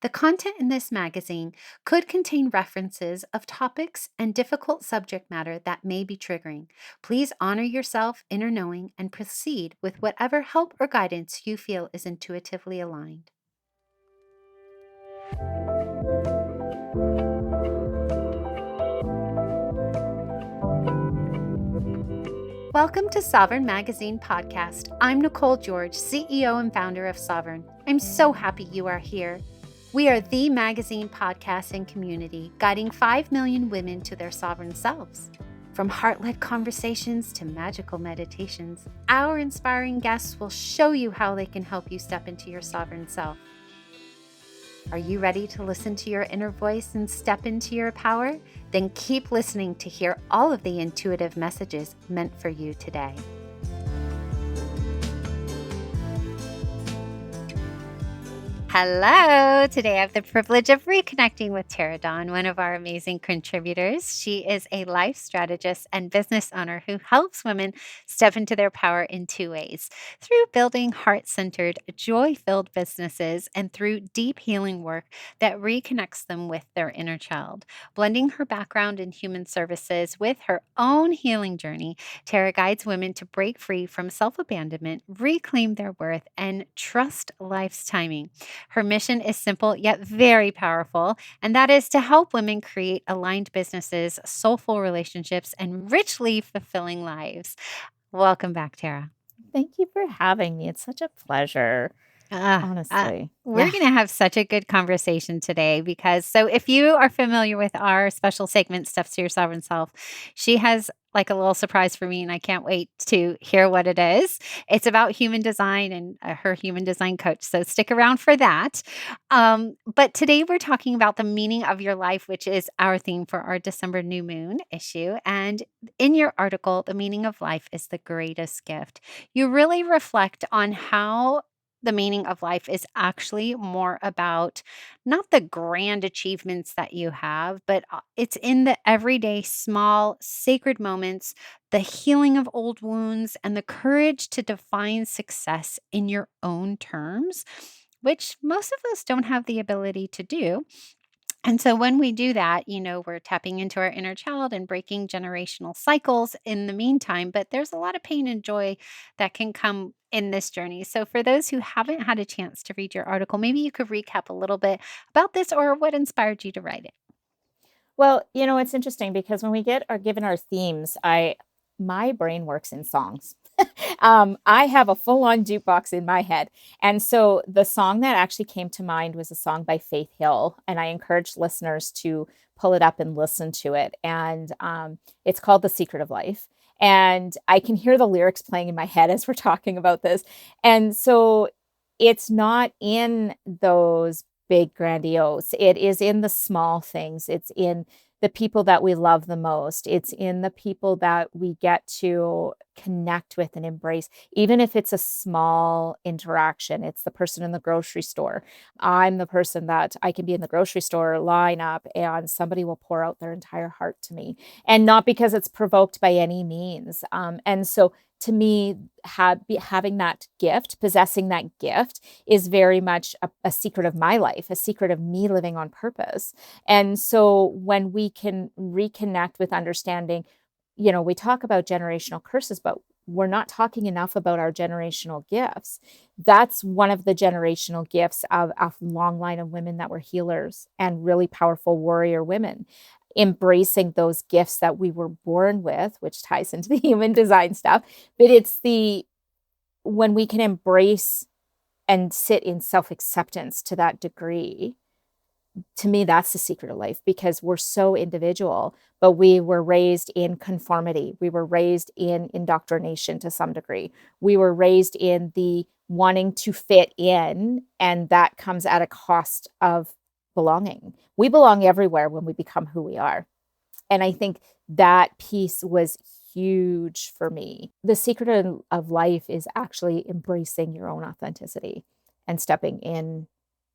The content in this magazine could contain references of topics and difficult subject matter that may be triggering. Please honor yourself, inner knowing, and proceed with whatever help or guidance you feel is intuitively aligned. Welcome to Sovereign Magazine Podcast. I'm Nicole George, CEO and founder of Sovereign. I'm so happy you are here. We are the magazine podcast and community guiding 5 million women to their sovereign selves. From heart-led conversations to magical meditations, our inspiring guests will show you how they can help you step into your sovereign self. Are you ready to listen to your inner voice and step into your power? Then keep listening to hear all of the intuitive messages meant for you today. Hello! Today I have the privilege of reconnecting with Terra Dawn, one of our amazing contributors. She is a life strategist and business owner who helps women step into their power in 2 ways: through building heart-centered, joy-filled businesses and through deep healing work that reconnects them with their inner child. Blending her background in human services with her own healing journey, Terra guides women to break free from self-abandonment, reclaim their worth, and trust life's timing. Her mission is simple yet very powerful, and that is to help women create aligned businesses, soulful relationships, and richly fulfilling lives. Welcome back, Tara. Thank you for having me. It's such a pleasure, Ah, honestly. we're going to have such a good conversation today so if you are familiar with our special segment, Steps to Your Sovereign Self, she has like a little surprise for me, and I can't wait to hear what it is. It's about human design and her human design coach. So stick around for that. But today we're talking about the meaning of your life, which is our theme for our December new moon issue. And in your article, The Meaning of Life is the Greatest Gift. You really reflect on how the meaning of life is actually more about not the grand achievements that you have, but it's in the everyday, small, sacred moments, the healing of old wounds, and the courage to define success in your own terms, which most of us don't have the ability to do. And so when we do that, we're tapping into our inner child and breaking generational cycles in the meantime. But there's a lot of pain and joy that can come in this journey. So for those who haven't had a chance to read your article, maybe you could recap a little bit about this or what inspired you to write it. Well, it's interesting because when we are given our themes, my brain works in songs. I have a full-on jukebox in my head. And so the song that actually came to mind was a song by Faith Hill. And I encourage listeners to pull it up and listen to it. And it's called The Secret of Life. And I can hear the lyrics playing in my head as we're talking about this. And so it's not in those big grandiose. It is in the small things. It's in the people that we love the most. It's in the people that we get to connect with and embrace, even if it's a small interaction. It's the person in the grocery store. I'm the person that I can be in the grocery store line up and somebody will pour out their entire heart to me, and not because it's provoked by any means. And so to me, having that gift, possessing that gift is very much a secret of my life, a secret of me living on purpose. And so when we can reconnect with understanding, we talk about generational curses, but we're not talking enough about our generational gifts. That's one of the generational gifts of a long line of women that were healers and really powerful warrior women, embracing those gifts that we were born with, which ties into the human design stuff. But it's when we can embrace and sit in self-acceptance to that degree, to me, that's the secret of life, because we're so individual, but we were raised in conformity. We were raised in indoctrination to some degree. We were raised in the wanting to fit in, and that comes at a cost of belonging. We belong everywhere when we become who we are. And I think that piece was huge for me. The secret of life is actually embracing your own authenticity and stepping in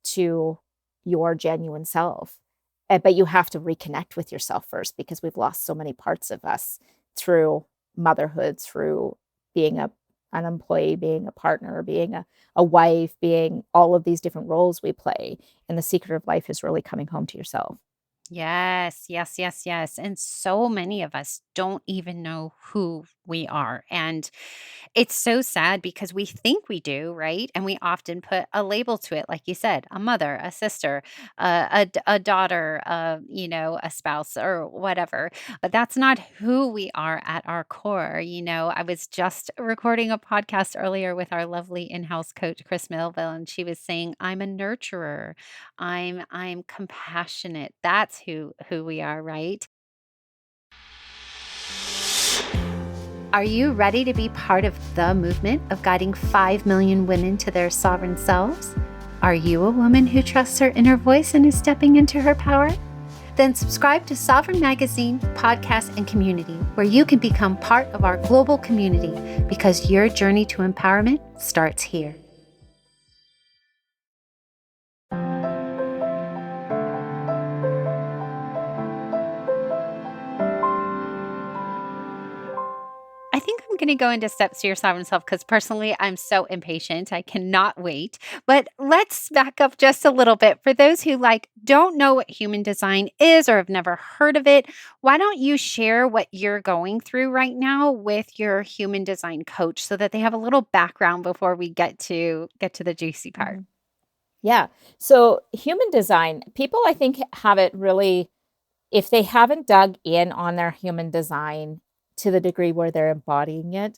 to your genuine self. But you have to reconnect with yourself first, because we've lost so many parts of us through motherhood, through being a an employee, being a partner, being a wife, being all of these different roles we play. And the secret of life is really coming home to yourself. Yes, yes, yes, yes. And so many of us don't even know who we are. And it's so sad because we think we do, right? And we often put a label to it, like you said, a mother, a sister, a daughter, a spouse or whatever. But that's not who we are at our core. I was just recording a podcast earlier with our lovely in-house coach, Chris Melville, and she was saying, I'm a nurturer. I'm compassionate. That's who we are, right? Are you ready to be part of the movement of guiding 5 million women to their sovereign selves? Are you a woman who trusts her inner voice and is stepping into her power? Then subscribe to Sovereign Magazine, podcast, and community, where you can become part of our global community because your journey to empowerment starts here. I think I'm going to go into steps to your sovereign self because personally, I'm so impatient. I cannot wait. But let's back up just a little bit. For those who don't know what human design is or have never heard of it, why don't you share what you're going through right now with your human design coach so that they have a little background before we get to the juicy part? Mhm. Yeah. So human design, people I think have it really, if they haven't dug in on their human design to the degree where they're embodying it,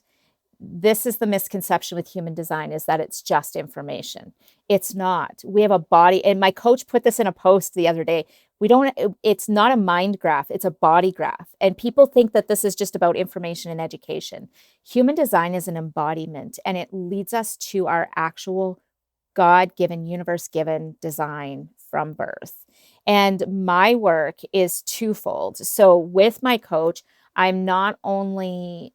this is the misconception with human design is that it's just information. It's not. We have a body, and my coach put this in a post the other day. It's not a mind graph, it's a body graph. And people think that this is just about information and education. Human design is an embodiment, and it leads us to our actual God given, universe given design from birth. And my work is twofold. So, with my coach, I'm not only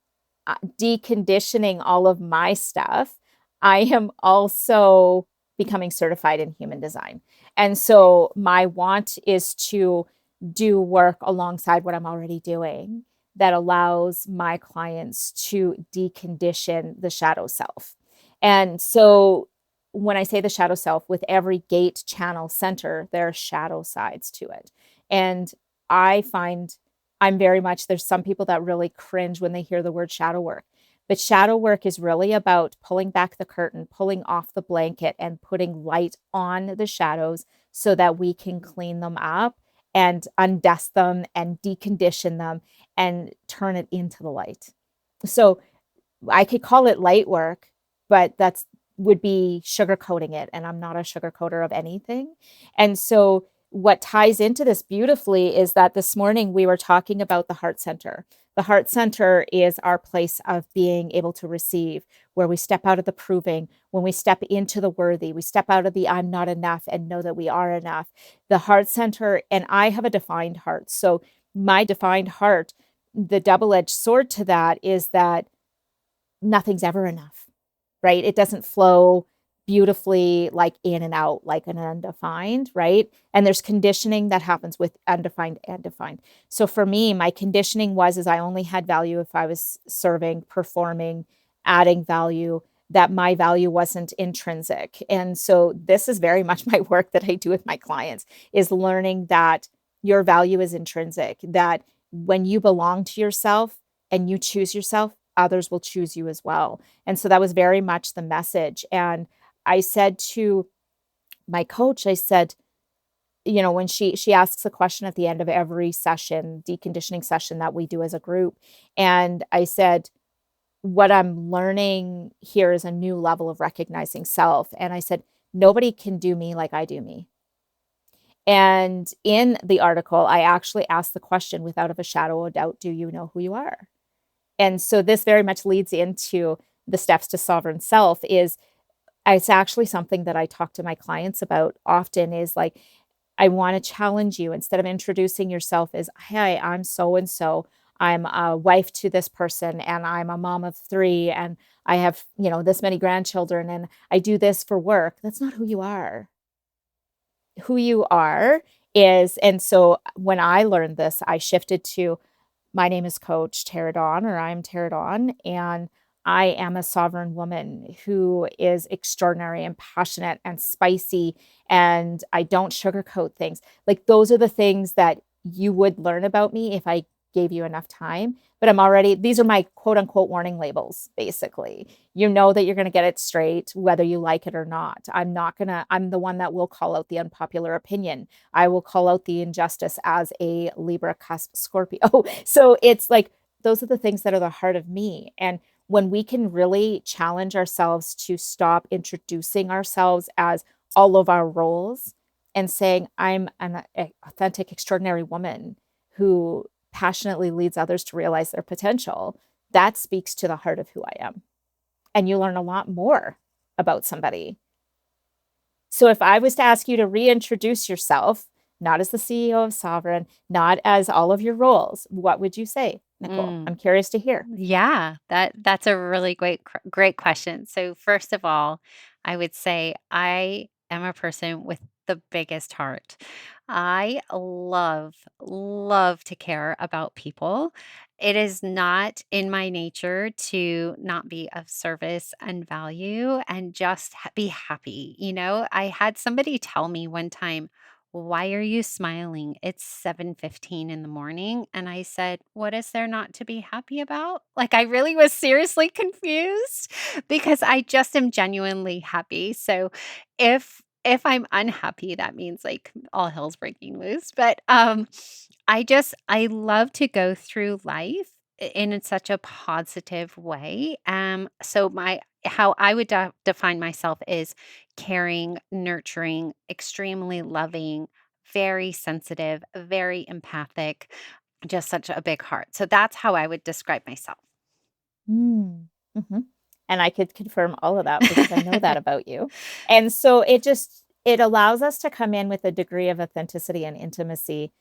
deconditioning all of my stuff, I am also becoming certified in human design. And so, my want is to do work alongside what I'm already doing that allows my clients to decondition the shadow self. And so, when I say the shadow self, with every gate, channel, center, there are shadow sides to it. And I find I'm very much, there's some people that really cringe when they hear the word shadow work. But shadow work is really about pulling back the curtain, pulling off the blanket, and putting light on the shadows so that we can clean them up and undust them and decondition them and turn it into the light. So I could call it light work, but that's would be sugarcoating it. And I'm not a sugarcoater of anything. And so what ties into this beautifully is that this morning we were talking about the heart center. The heart center is our place of being able to receive, where we step out of the proving, when we step into the worthy, we step out of the I'm not enough and know that we are enough. The heart center, and I have a defined heart. So my defined heart, the double-edged sword to that is that nothing's ever enough, right? It doesn't flow beautifully like in and out like an undefined, right? And there's conditioning that happens with undefined and defined. So for me, my conditioning was is I only had value if I was serving, performing, adding value, that my value wasn't intrinsic. And so this is very much my work that I do with my clients is learning that your value is intrinsic, that when you belong to yourself and you choose yourself, others will choose you as well. And so that was very much the message. And I said to my coach, I said, when she asks a question at the end of every session, deconditioning session that we do as a group, and I said, what I'm learning here is a new level of recognizing self. And I said, nobody can do me like I do me. And in the article, I actually asked the question without of a shadow of doubt, do you know who you are? And so this very much leads into the steps to sovereign self is it's actually something that I talk to my clients about often is like, I want to challenge you instead of introducing yourself as, hey, I'm so and so. I'm a wife to this person and I'm a mom of three and I have, this many grandchildren and I do this for work. That's not who you are. Who you are is, and so when I learned this, I shifted to my name is Coach Terra Dawn, or I'm Terra Dawn, and I am a sovereign woman who is extraordinary and passionate and spicy, and I don't sugarcoat things. Like, those are the things that you would learn about me if I gave you enough time. But these are my quote unquote warning labels, basically. You know that you're going to get it straight, whether you like it or not. I'm the one that will call out the unpopular opinion. I will call out the injustice as a Libra cusp Scorpio. So it's like, those are the things that are the heart of me. And when we can really challenge ourselves to stop introducing ourselves as all of our roles and saying, I'm an authentic, extraordinary woman who passionately leads others to realize their potential, that speaks to the heart of who I am. And you learn a lot more about somebody. So if I was to ask you to reintroduce yourself, not as the CEO of Sovereign, not as all of your roles, what would you say, Nicole? Mm. I'm curious to hear. Yeah, that's a really great question. So first of all, I would say I am a person with the biggest heart. I love to care about people. It is not in my nature to not be of service and value and just be happy. I had somebody tell me one time, "Why are you smiling? It's 7:15 in the morning." And I said, "What is there not to be happy about?" Like, I really was seriously confused because I just am genuinely happy. So if I'm unhappy, that means like all hell's breaking loose. But I love to go through life in such a positive way. So my how I would define myself is caring, nurturing, extremely loving, very sensitive, very empathic, just such a big heart. So that's how I would describe myself. Mm. Mhm. And I could confirm all of that because I know that about you. And so it allows us to come in with a degree of authenticity and intimacy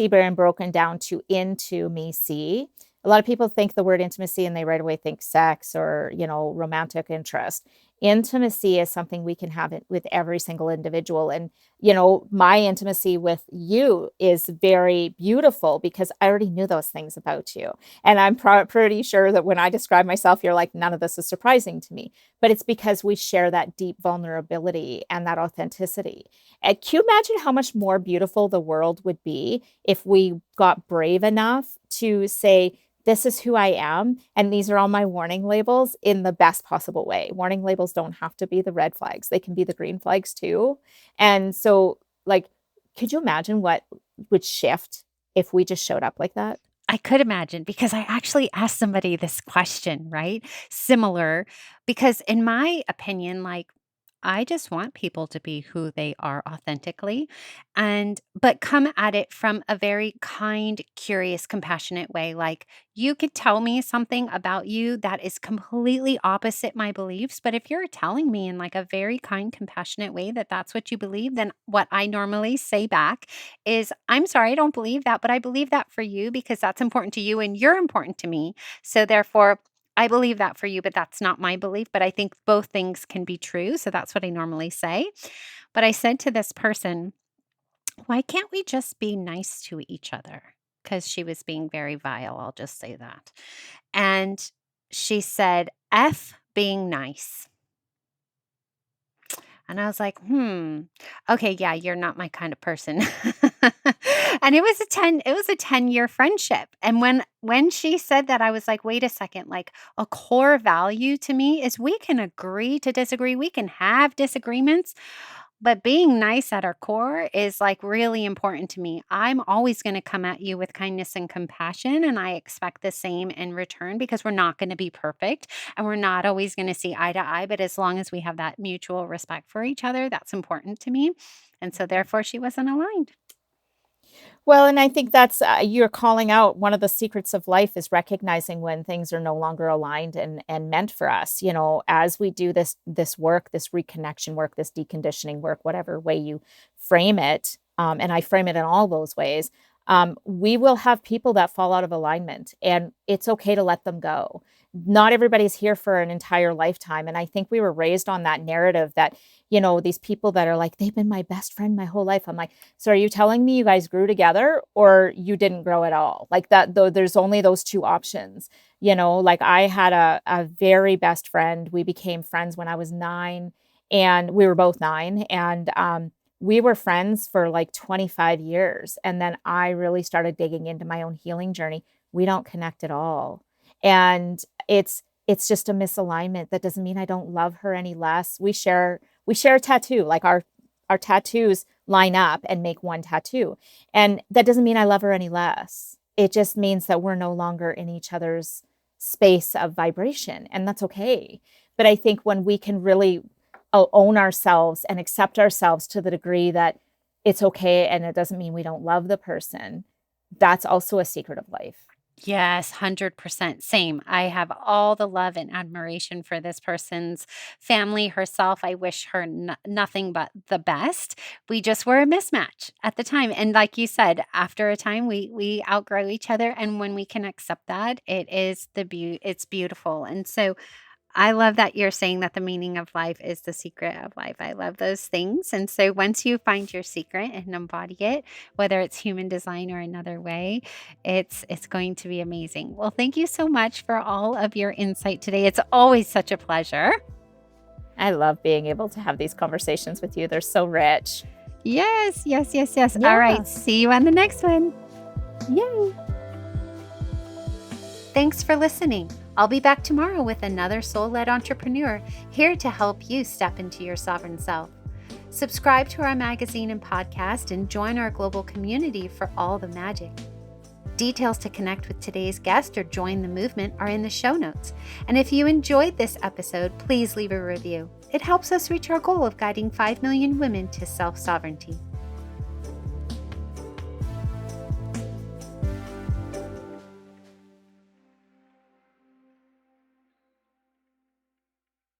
being broken down to into me see. A lot of people think the word intimacy and they right away think sex or, romantic interest. Intimacy is something we can have it with every single individual. And, my intimacy with you is very beautiful because I already knew those things about you. And I'm pretty sure that when I describe myself, you're like, none of this is surprising to me. But it's because we share that deep vulnerability and that authenticity. And can you imagine how much more beautiful the world would be if we got brave enough to say, this is who I am, and these are all my warning labels in the best possible way. Warning labels don't have to be the red flags, they can be the green flags too. And so, like, could you imagine what would shift if we just showed up like that? I could imagine because I actually asked somebody this question, right? Similar, because in my opinion, like, I just want people to be who they are authentically but come at it from a very kind, curious, compassionate way. Like, you could tell me something about you that is completely opposite my beliefs, but if you're telling me in like a very kind, compassionate way that that's what you believe, then what I normally say back is, "I'm sorry, I don't believe that, but I believe that for you because that's important to you and you're important to me. So therefore, I believe that for you, but that's not my belief. But I think both things can be true." So that's what I normally say. But I said to this person, "Why can't we just be nice to each other?" Because she was being very vile. I'll just say that. And she said, "F being nice." And I was like, okay, yeah, you're not my kind of person." And it was a 10-year friendship. And when she said that, I was like, wait a second, like, a core value to me is we can agree to disagree. We can have disagreements, but being nice at our core is like really important to me. I'm always going to come at you with kindness and compassion, and I expect the same in return because we're not going to be perfect and we're not always going to see eye to eye. But as long as we have that mutual respect for each other, that's important to me. And so, therefore, she wasn't aligned. Well, and I think that's you're calling out one of the secrets of life is recognizing when things are no longer aligned and meant for us. As we do this work, this reconnection work, this deconditioning work, whatever way you frame it, and I frame it in all those ways. We will have people that fall out of alignment, and it's okay to let them go. not everybody's here for an entire lifetime. And I think we were raised on that narrative that, these people that are like, they've been my best friend my whole life. I'm like, so are you telling me you guys grew together or you didn't grow at all? Like that, though, there's only those two options. Like I had a very best friend. We became friends when I was 9, and we were both 9. And we were friends for like 25 years. And then I really started digging into my own healing journey. We don't connect at all. And it's just a misalignment. That doesn't mean I don't love her any less. We share a tattoo. Like our tattoos line up and make one tattoo. And that doesn't mean I love her any less. It just means that we're no longer in each other's space of vibration, and that's okay. But I think when we can really own ourselves and accept ourselves to the degree that it's okay and it doesn't mean we don't love the person, that's also a secret of life. Yes, 100% same. I have all the love and admiration for this person's family, herself. I wish her nothing but the best. We just were a mismatch at the time. And like you said, after a time we outgrow each other, and when we can accept that, it's beautiful. And so I love that you're saying that the meaning of life is the secret of life. I love those things. And so once you find your secret and embody it, whether it's human design or another way, it's going to be amazing. Well, thank you so much for all of your insight today. It's always such a pleasure. I love being able to have these conversations with you. They're so rich. Yes, yes, yes, yes. All Yeah. right. See you on the next one. Yay. Thanks for listening. I'll be back tomorrow with another soul-led entrepreneur here to help you step into your sovereign self. Subscribe to our magazine and podcast and join our global community for all the magic. Details to connect with today's guest or join the movement are in the show notes. And if you enjoyed this episode, please leave a review. It helps us reach our goal of guiding 5 million women to self-sovereignty.